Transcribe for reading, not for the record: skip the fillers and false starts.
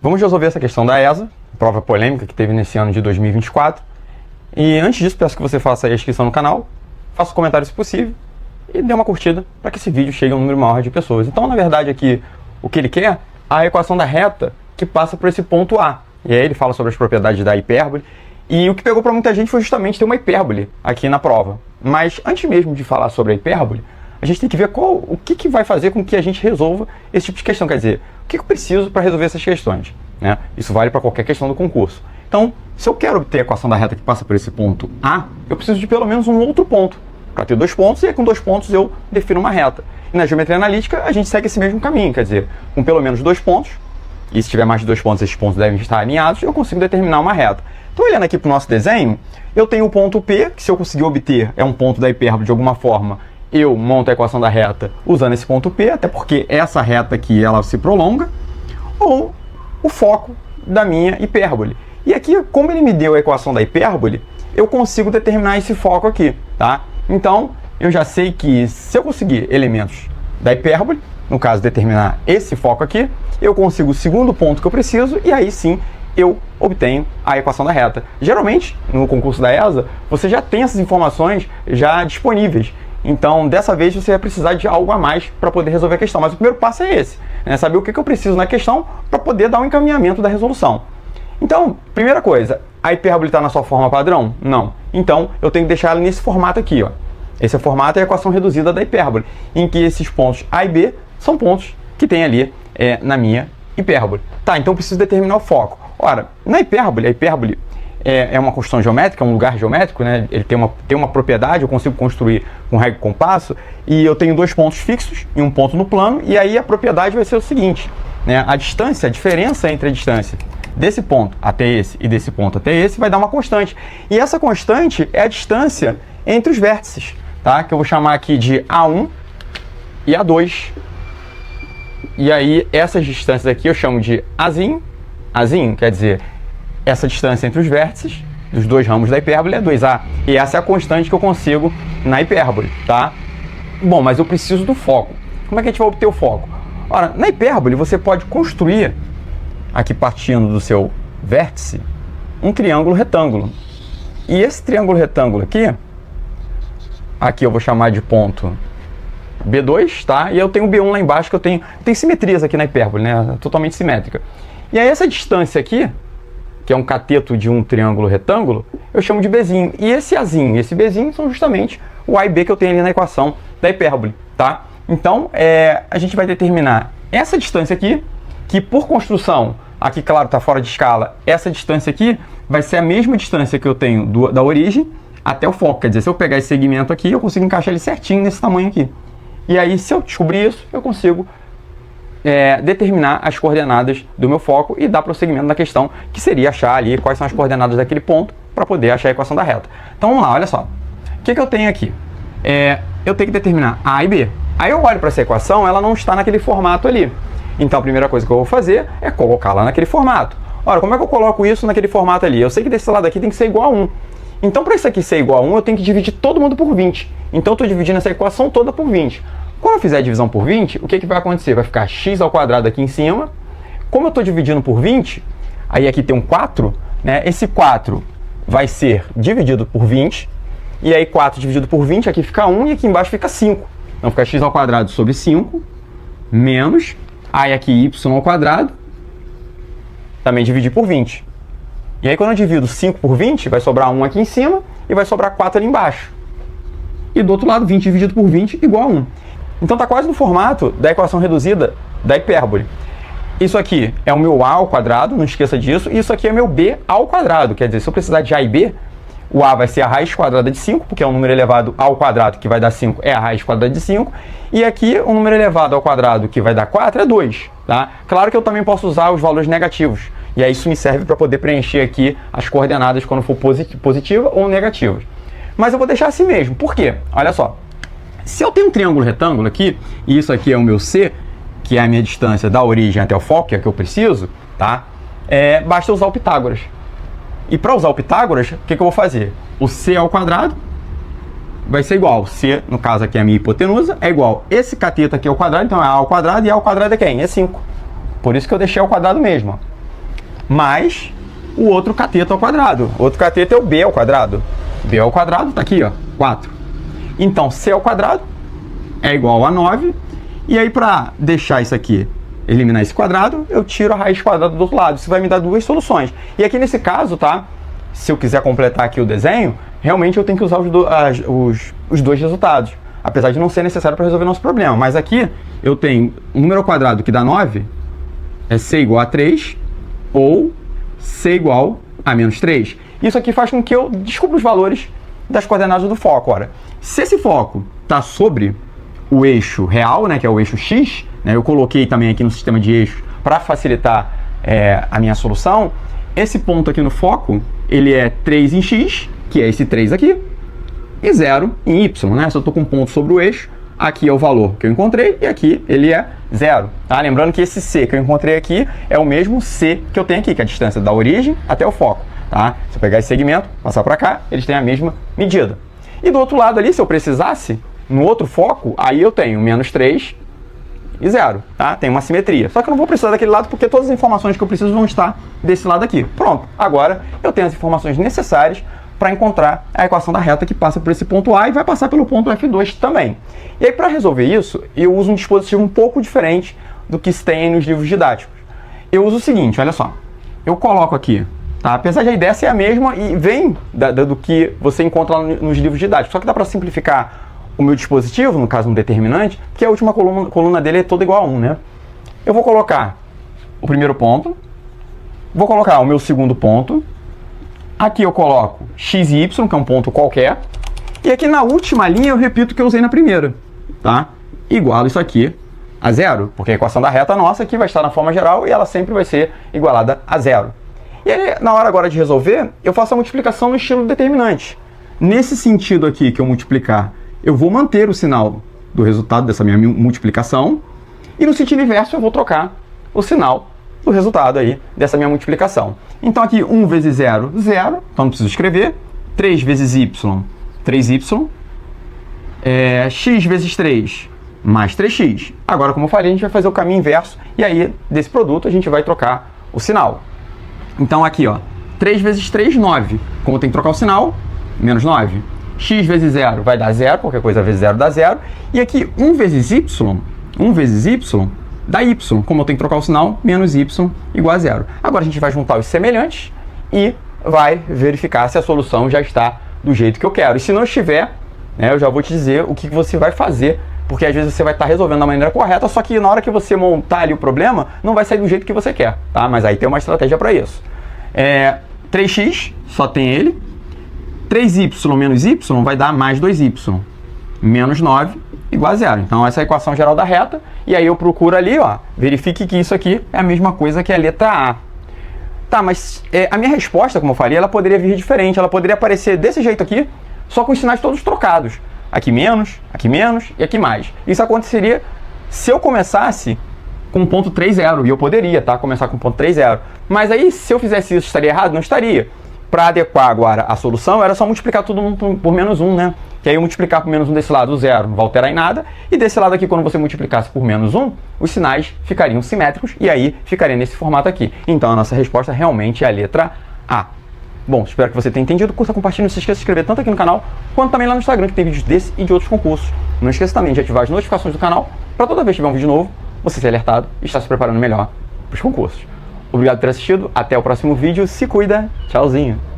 Vamos resolver essa questão da ESA, prova polêmica que teve nesse ano de 2024. E antes disso, peço que você faça a inscrição no canal, faça um comentário se possível e dê uma curtida para que esse vídeo chegue a um número maior de pessoas. Então, na verdade, aqui, o que ele quer é a equação da reta que passa por esse ponto A. E aí ele fala sobre as propriedades da hipérbole. E o que pegou para muita gente foi justamente ter uma hipérbole aqui na prova. Mas antes mesmo de falar sobre a hipérbole, a gente tem que ver o que vai fazer com que a gente resolva esse tipo de questão. Quer dizer, o que eu preciso para resolver essas questões, né? Isso vale para qualquer questão do concurso. Então, se eu quero obter a equação da reta que passa por esse ponto A, eu preciso de pelo menos um outro ponto. Para ter dois pontos, e aí com dois pontos eu defino uma reta. E na geometria analítica, a gente segue esse mesmo caminho. Quer dizer, com pelo menos dois pontos, e se tiver mais de dois pontos, esses pontos devem estar alinhados, eu consigo determinar uma reta. Então, olhando aqui para o nosso desenho, eu tenho o ponto P, que se eu conseguir obter é um ponto da hipérbole de alguma forma, eu monto a equação da reta usando esse ponto P, até porque essa reta aqui ela se prolonga, ou o foco da minha hipérbole. E aqui, como ele me deu a equação da hipérbole, eu consigo determinar esse foco aqui, tá? Então, eu já sei que se eu conseguir elementos da hipérbole, no caso determinar esse foco aqui, eu consigo o segundo ponto que eu preciso e aí sim eu obtenho a equação da reta. Geralmente, no concurso da ESA, você já tem essas informações já disponíveis. Então, dessa vez, você vai precisar de algo a mais para poder resolver a questão. Mas o primeiro passo é esse, né? Saber o que eu preciso na questão para poder dar um encaminhamento da resolução. Então, primeira coisa, a hipérbole está na sua forma padrão? Não. Então, eu tenho que deixar ela nesse formato aqui, ó. Esse formato é a equação reduzida da hipérbole, em que esses pontos A e B são pontos que tem ali na minha hipérbole. Tá, então eu preciso determinar o foco. Ora, na hipérbole, a hipérbole é uma construção geométrica, é um lugar geométrico, né? Ele tem uma propriedade, eu consigo construir com régua e compasso, e eu tenho dois pontos fixos e um ponto no plano, e aí a propriedade vai ser o seguinte, né? A distância, a diferença entre a distância desse ponto até esse e desse ponto até esse vai dar uma constante. E essa constante é a distância entre os vértices, tá? Que eu vou chamar aqui de A1 e A2. E aí essas distâncias aqui eu chamo de Azinho. Azinho quer dizer essa distância entre os vértices dos dois ramos da hipérbole é 2A. E essa é a constante que eu consigo na hipérbole, tá? Bom, mas eu preciso do foco. Como é que a gente vai obter o foco? Ora, na hipérbole você pode construir, aqui partindo do seu vértice, um triângulo retângulo. E esse triângulo retângulo aqui eu vou chamar de ponto B2, tá? E eu tenho o B1 lá embaixo, que eu tenho simetrias aqui na hipérbole, né? Totalmente simétrica. E aí essa distância aqui, que é um cateto de um triângulo retângulo, eu chamo de Bzinho. E esse Azinho e esse Bzinho são justamente o A e B que eu tenho ali na equação da hipérbole, tá? Então, a gente vai determinar essa distância aqui, que por construção, aqui claro está fora de escala, essa distância aqui vai ser a mesma distância que eu tenho da origem até o foco. Quer dizer, se eu pegar esse segmento aqui, eu consigo encaixar ele certinho nesse tamanho aqui. E aí, se eu descobrir isso, eu consigo determinar as coordenadas do meu foco e dar prosseguimento na questão, que seria achar ali quais são as coordenadas daquele ponto para poder achar a equação da reta. Então vamos lá, olha só. O que eu tenho aqui? Eu tenho que determinar A e B. Aí eu olho para essa equação, ela não está naquele formato ali. Então a primeira coisa que eu vou fazer é colocá-la naquele formato. Ora, como é que eu coloco isso naquele formato ali? Eu sei que desse lado aqui tem que ser igual a 1. Então para isso aqui ser igual a 1, eu tenho que dividir todo mundo por 20. Então eu estou dividindo essa equação toda por 20. Quando eu fizer a divisão por 20, o que vai acontecer? Vai ficar x ao quadrado aqui em cima. Como eu estou dividindo por 20, aí aqui tem um 4, né? Esse 4 vai ser dividido por 20. E aí 4 dividido por 20, aqui fica 1 e aqui embaixo fica 5. Então fica x ao quadrado sobre 5, menos, aí aqui y ao quadrado, também dividir por 20. E aí quando eu divido 5 por 20, vai sobrar 1 aqui em cima e vai sobrar 4 ali embaixo. E do outro lado, 20 dividido por 20 igual a 1. Então está quase no formato da equação reduzida da hipérbole. Isso aqui é o meu a ao quadrado, não esqueça disso. E isso aqui é meu b ao quadrado. Quer dizer, se eu precisar de a e b, o a vai ser a raiz quadrada de 5, porque é um número elevado ao quadrado que vai dar 5, é a raiz quadrada de 5. E aqui, o número elevado ao quadrado que vai dar 4 é 2. Tá? Claro que eu também posso usar os valores negativos. E aí isso me serve para poder preencher aqui as coordenadas quando for positiva ou negativa. Mas eu vou deixar assim mesmo. Por quê? Olha só. Se eu tenho um triângulo retângulo aqui, e isso aqui é o meu C, que é a minha distância da origem até o foco, que é a que eu preciso, tá? Basta usar o Pitágoras. E para usar o Pitágoras, o que eu vou fazer? O C ao quadrado vai ser igual. C, no caso aqui é a minha hipotenusa, é igual. Esse cateto aqui ao quadrado, então é A ao quadrado, e A ao quadrado é quem? É 5. Por isso que eu deixei ao quadrado mesmo. Ó. mais o outro cateto ao quadrado. O outro cateto é o b ao quadrado. B ao quadrado está aqui, ó, 4. Então, c ao quadrado é igual a 9. E aí, para deixar isso aqui, eliminar esse quadrado, eu tiro a raiz quadrada do outro lado. Isso vai me dar duas soluções. E aqui nesse caso, tá? Se eu quiser completar aqui o desenho, realmente eu tenho que usar os dois resultados. Apesar de não ser necessário para resolver nosso problema. Mas aqui eu tenho um número ao quadrado que dá 9, é c igual a 3, ou c igual a menos 3. Isso aqui faz com que eu descubra os valores das coordenadas do foco. Ora, se esse foco está sobre o eixo real, né, que é o eixo x, né, eu coloquei também aqui no sistema de eixos para facilitar a minha solução, esse ponto aqui no foco, ele é 3 em x, que é esse 3 aqui, e 0 em y, né? Se eu estou com um ponto sobre o eixo, aqui é o valor que eu encontrei e aqui ele é 0. Tá? Lembrando que esse c que eu encontrei aqui é o mesmo c que eu tenho aqui, que é a distância da origem até o foco. Tá? Se eu pegar esse segmento, passar para cá, eles têm a mesma medida. E do outro lado ali, se eu precisasse, no outro foco, aí eu tenho menos 3 e 0. Tá? Tem uma simetria. Só que eu não vou precisar daquele lado porque todas as informações que eu preciso vão estar desse lado aqui. Pronto. Agora eu tenho as informações necessárias para encontrar a equação da reta que passa por esse ponto A e vai passar pelo ponto F2 também. E aí, para resolver isso, eu uso um dispositivo um pouco diferente do que se tem nos livros didáticos. Eu uso o seguinte, olha só. Eu coloco aqui, tá? Apesar de a ideia ser a mesma e vem do que você encontra lá nos livros didáticos, só que dá para simplificar o meu dispositivo, no caso um determinante, porque a última coluna dele é toda igual a 1, né? Eu vou colocar o primeiro ponto, vou colocar o meu segundo ponto, aqui eu coloco x e y, que é um ponto qualquer, e aqui na última linha eu repito o que eu usei na primeira, tá? Igualo isso aqui a 0, porque a equação da reta nossa aqui vai estar na forma geral e ela sempre vai ser igualada a 0. E aí, na hora agora de resolver, eu faço a multiplicação no estilo determinante. Nesse sentido aqui que eu multiplicar, eu vou manter o sinal do resultado dessa minha multiplicação, e no sentido inverso eu vou trocar o sinal do resultado aí dessa minha multiplicação. Então aqui 1 vezes 0, 0, então não preciso escrever. 3 vezes y, 3y. X vezes 3, mais 3x. Agora, como eu falei, a gente vai fazer o caminho inverso, e aí desse produto a gente vai trocar o sinal. Então aqui, ó, 3 vezes 3, 9. Como eu tenho que trocar o sinal, menos 9. X vezes 0 vai dar 0, qualquer coisa vezes 0 dá 0. E aqui 1 vezes y dá y. Como eu tenho que trocar o sinal, menos y igual a 0. Agora a gente vai juntar os semelhantes e vai verificar se a solução já está do jeito que eu quero. E se não estiver, né, eu já vou te dizer o que você vai fazer, porque às vezes você vai estar resolvendo da maneira correta, só que na hora que você montar ali o problema, não vai sair do jeito que você quer, tá? Mas aí tem uma estratégia para isso. 3x, só tem ele. 3y menos y vai dar mais 2y. Menos 9 igual a 0. Então essa é a equação geral da reta. E aí eu procuro ali, ó, verifique que isso aqui é a mesma coisa que a letra A. Tá, mas a minha resposta, como eu falei, ela poderia vir diferente. Ela poderia aparecer desse jeito aqui, só com os sinais todos trocados. Aqui menos e aqui mais. Isso aconteceria se eu começasse com ponto 3,0. E eu poderia, tá? Começar com ponto 3,0. Mas aí, se eu fizesse isso, estaria errado? Não estaria. Para adequar agora a solução, era só multiplicar tudo por menos 1, né? Que aí eu multiplicar por menos 1 desse lado, o 0 não vai alterar em nada. E desse lado aqui, quando você multiplicasse por menos 1, os sinais ficariam simétricos e aí ficaria nesse formato aqui. Então a nossa resposta realmente é a letra A. Bom, espero que você tenha entendido. Curta, compartilhe, não se esqueça de se inscrever tanto aqui no canal, quanto também lá no Instagram, que tem vídeos desse e de outros concursos. Não esqueça também de ativar as notificações do canal, para toda vez que tiver um vídeo novo, você ser alertado e estar se preparando melhor para os concursos. Obrigado por ter assistido, até o próximo vídeo, se cuida, tchauzinho!